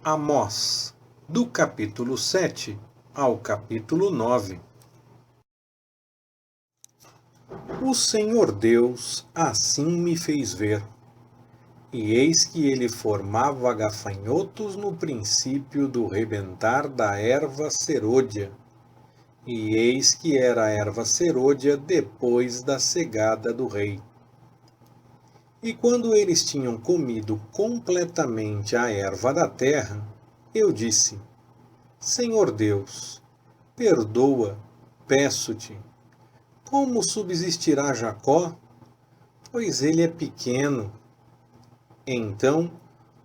Amós, do capítulo 7 ao capítulo 9. O Senhor Deus assim me fez ver, e eis que ele formava gafanhotos no princípio do rebentar da erva serôdia, e eis que era a erva serôdia depois da cegada do rei. E quando eles tinham comido completamente a erva da terra, eu disse: Senhor Deus, perdoa, peço-te. Como subsistirá Jacó? Pois ele é pequeno. Então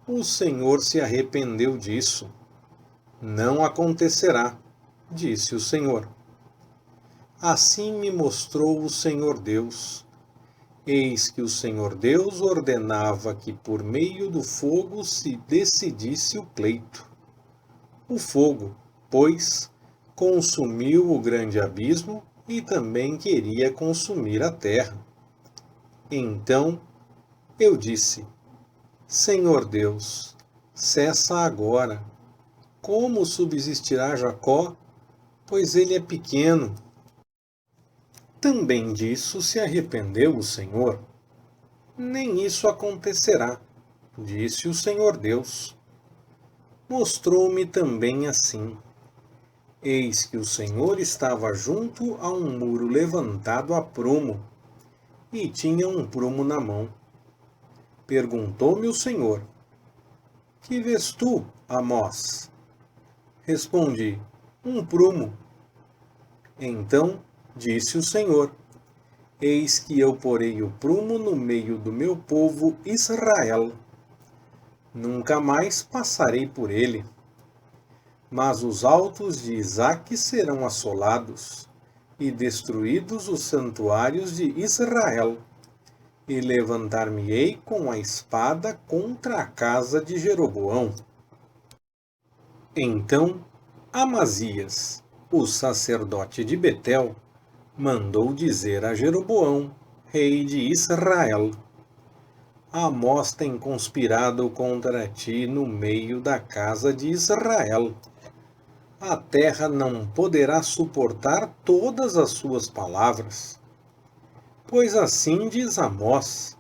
o Senhor se arrependeu disso. Não acontecerá, disse o Senhor. Assim me mostrou o Senhor Deus. Eis que o Senhor Deus ordenava que por meio do fogo se decidisse o pleito. O fogo, pois, consumiu o grande abismo e também queria consumir a terra. Então eu disse: Senhor Deus, cessa agora. Como subsistirá Jacó? Pois ele é pequeno. Também disso se arrependeu o Senhor. Nem isso acontecerá, disse o Senhor Deus. Mostrou-me também assim. Eis que o Senhor estava junto a um muro levantado a prumo, e tinha um prumo na mão. Perguntou-me o Senhor: Que vês tu, Amós? Respondi: Um prumo. Então disse o Senhor: Eis que eu porei o prumo no meio do meu povo Israel. Nunca mais passarei por ele. Mas os altos de Isaque serão assolados, e destruídos os santuários de Israel. E levantar-me-ei com a espada contra a casa de Jeroboão. Então Amazias, o sacerdote de Betel, mandou dizer a Jeroboão, rei de Israel: Amós tem conspirado contra ti no meio da casa de Israel. A terra não poderá suportar todas as suas palavras. Pois assim diz Amós: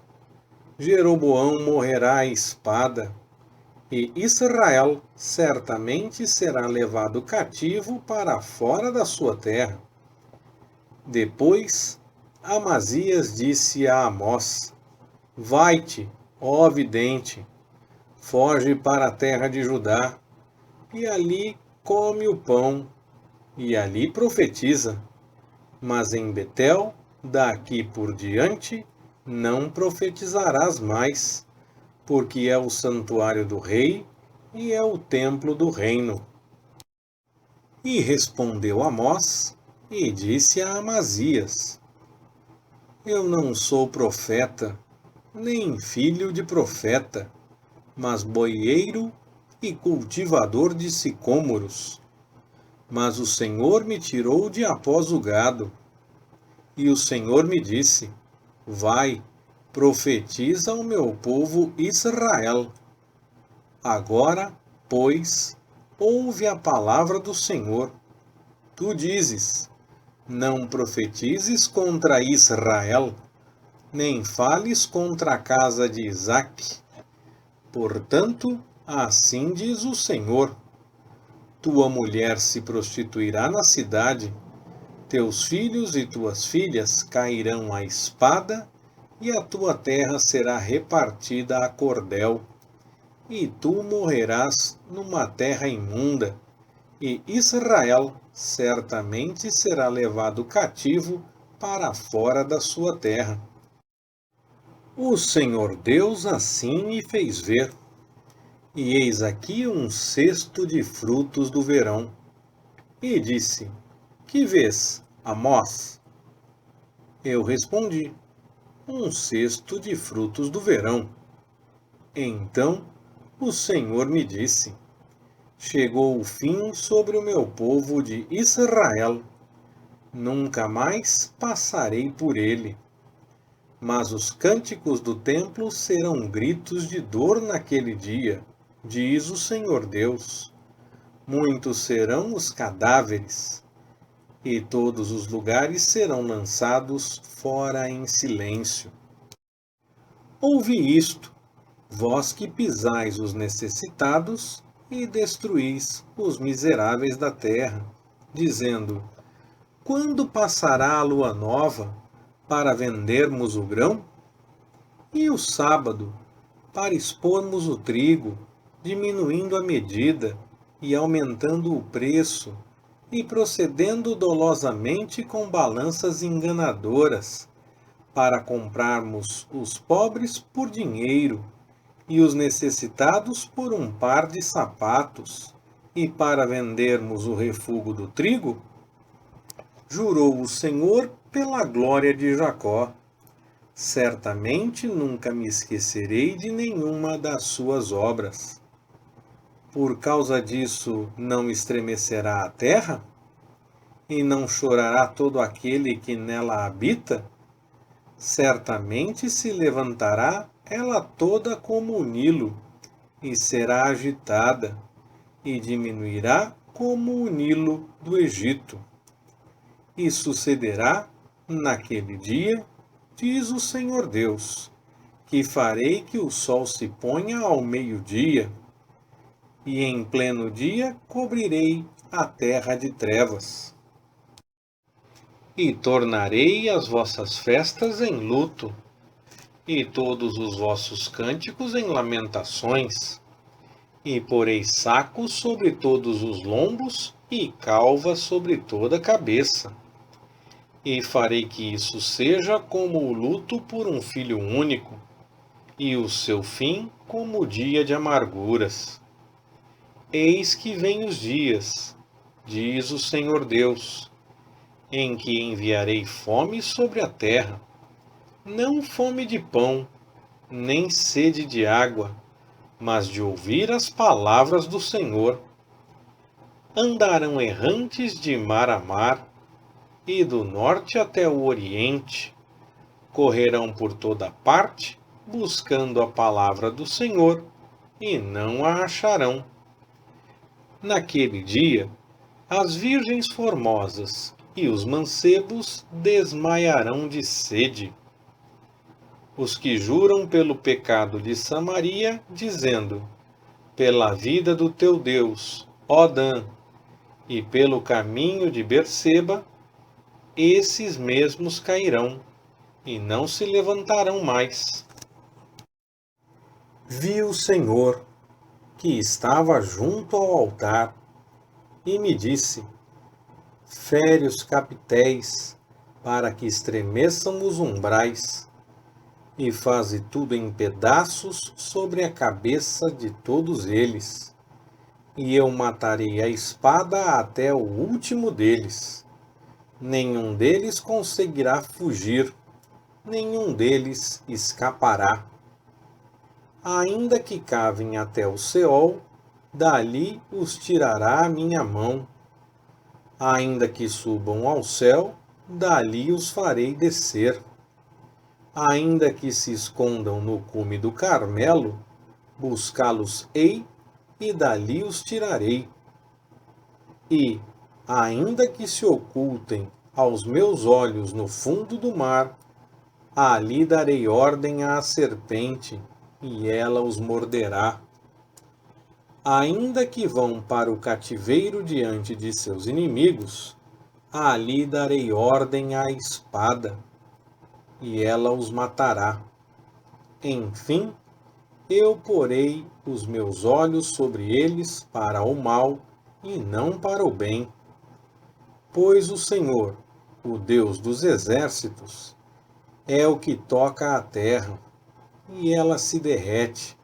Jeroboão morrerá à espada, e Israel certamente será levado cativo para fora da sua terra. Depois, Amazias disse a Amós: Vai-te, ó vidente, foge para a terra de Judá, e ali come o pão, e ali profetiza. Mas em Betel, daqui por diante, não profetizarás mais, porque é o santuário do rei e é o templo do reino. E respondeu Amós e disse a Amazias: Eu não sou profeta, nem filho de profeta, mas boieiro e cultivador de sicômoros. Mas o Senhor me tirou de após o gado. E o Senhor me disse: Vai, profetiza ao meu povo Israel. Agora, pois, ouve a palavra do Senhor. Tu dizes: Não profetizes contra Israel, nem fales contra a casa de Isaque. Portanto, assim diz o Senhor: Tua mulher se prostituirá na cidade, teus filhos e tuas filhas cairão à espada, e a tua terra será repartida a cordel. E tu morrerás numa terra imunda, e Israel certamente será levado cativo para fora da sua terra. O Senhor Deus assim me fez ver, e eis aqui um cesto de frutos do verão. E disse: Que vês, Amós? Eu respondi: Um cesto de frutos do verão. Então o Senhor me disse: Chegou o fim sobre o meu povo de Israel. Nunca mais passarei por ele. Mas os cânticos do templo serão gritos de dor naquele dia, diz o Senhor Deus. Muitos serão os cadáveres, e todos os lugares serão lançados fora em silêncio. Ouvi isto, vós que pisais os necessitados e destruís os miseráveis da terra, dizendo: quando passará a lua nova para vendermos o grão? E o sábado para expormos o trigo, diminuindo a medida e aumentando o preço, e procedendo dolosamente com balanças enganadoras, para comprarmos os pobres por dinheiro e os necessitados por um par de sapatos, e para vendermos o refúgio do trigo? Jurou o Senhor pela glória de Jacó: certamente nunca me esquecerei de nenhuma das suas obras. Por causa disso não estremecerá a terra? E não chorará todo aquele que nela habita? Certamente se levantará ela toda como o Nilo, e será agitada, e diminuirá como o Nilo do Egito. E sucederá naquele dia, diz o Senhor Deus, que farei que o sol se ponha ao meio-dia, e em pleno dia cobrirei a terra de trevas. E tornarei as vossas festas em luto, e todos os vossos cânticos em lamentações, e porei sacos sobre todos os lombos, e calvas sobre toda a cabeça. E farei que isso seja como o luto por um filho único, e o seu fim como o dia de amarguras. Eis que vêm os dias, diz o Senhor Deus, em que enviarei fome sobre a terra, não fome de pão, nem sede de água, mas de ouvir as palavras do Senhor. Andarão errantes de mar a mar, e do norte até o oriente, correrão por toda parte, buscando a palavra do Senhor, e não a acharão. Naquele dia, as virgens formosas e os mancebos desmaiarão de sede. Os que juram pelo pecado de Samaria, dizendo: pela vida do teu Deus, ó Dan, e pelo caminho de Berseba, esses mesmos cairão, e não se levantarão mais. Vi o Senhor, que estava junto ao altar, e me disse: fere os capitéis, para que estremeçam os umbrais, e faze tudo em pedaços sobre a cabeça de todos eles, e eu matarei a espada até o último deles. Nenhum deles conseguirá fugir, nenhum deles escapará. Ainda que cavem até o Seol, dali os tirará a minha mão. Ainda que subam ao céu, dali os farei descer. Ainda que se escondam no cume do Carmelo, buscá-los-ei, e dali os tirarei. E, ainda que se ocultem aos meus olhos no fundo do mar, ali darei ordem à serpente, e ela os morderá. Ainda que vão para o cativeiro diante de seus inimigos, ali darei ordem à espada, e ela os matará. Enfim, eu porei os meus olhos sobre eles para o mal e não para o bem. Pois o Senhor, o Deus dos exércitos, é o que toca a terra, e ela se derrete,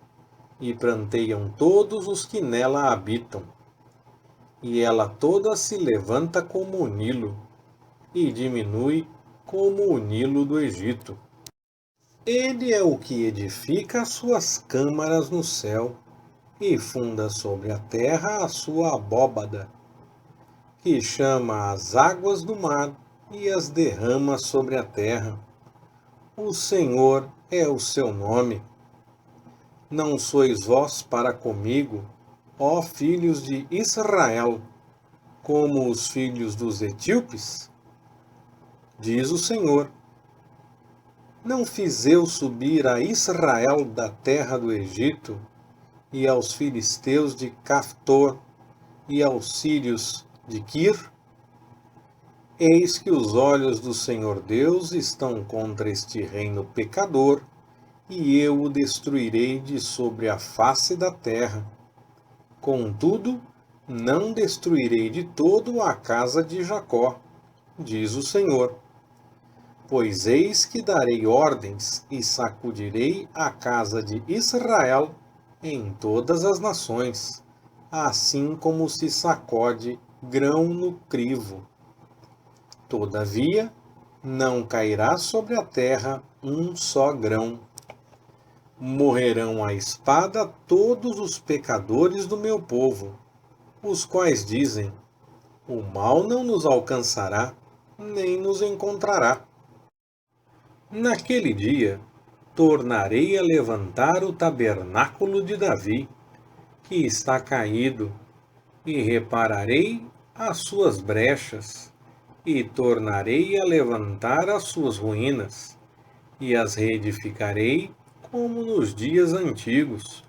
e pranteiam todos os que nela habitam. E ela toda se levanta como o Nilo, e diminui como o Nilo do Egito. Ele é o que edifica as suas câmaras no céu, e funda sobre a terra a sua abóbada, que chama as águas do mar e as derrama sobre a terra. O Senhor é o seu nome. Não sois vós para comigo, ó filhos de Israel, como os filhos dos etíopes? Diz o Senhor. Não fiz eu subir a Israel da terra do Egito, e aos filisteus de Caftor, e aos sírios de Quir? Eis que os olhos do Senhor Deus estão contra este reino pecador, e eu o destruirei de sobre a face da terra. Contudo, não destruirei de todo a casa de Jacó, diz o Senhor. Pois eis que darei ordens e sacudirei a casa de Israel em todas as nações, assim como se sacode grão no crivo. Todavia, não cairá sobre a terra um só grão. Morrerão à espada todos os pecadores do meu povo, os quais dizem: o mal não nos alcançará, nem nos encontrará. Naquele dia, tornarei a levantar o tabernáculo de Davi, que está caído, e repararei as suas brechas, e tornarei a levantar as suas ruínas, e as reedificarei como nos dias antigos,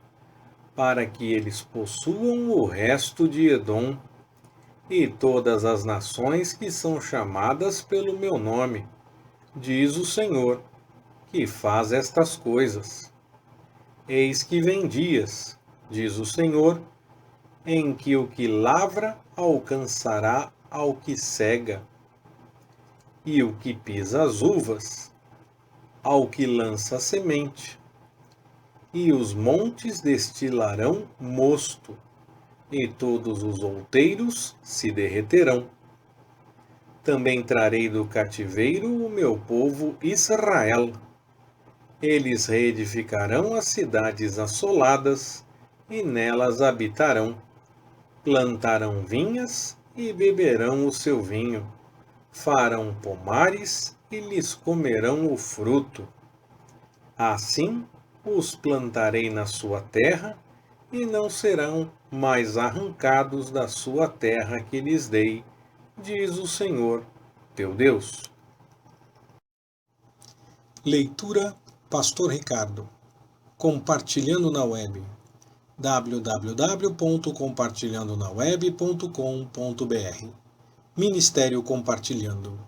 para que eles possuam o resto de Edom, e todas as nações que são chamadas pelo meu nome, diz o Senhor, que faz estas coisas. Eis que vem dias, diz o Senhor, em que o que lavra alcançará ao que cega, e o que pisa as uvas, ao que lança a semente. E os montes destilarão mosto, e todos os outeiros se derreterão. Também trarei do cativeiro o meu povo Israel. Eles reedificarão as cidades assoladas, e nelas habitarão. Plantarão vinhas e beberão o seu vinho. Farão pomares e lhes comerão o fruto. Assim os plantarei na sua terra, e não serão mais arrancados da sua terra que lhes dei, diz o Senhor, teu Deus. Leitura Pastor Ricardo. Compartilhando na web. www.compartilhandonaweb.com.br. Ministério Compartilhando.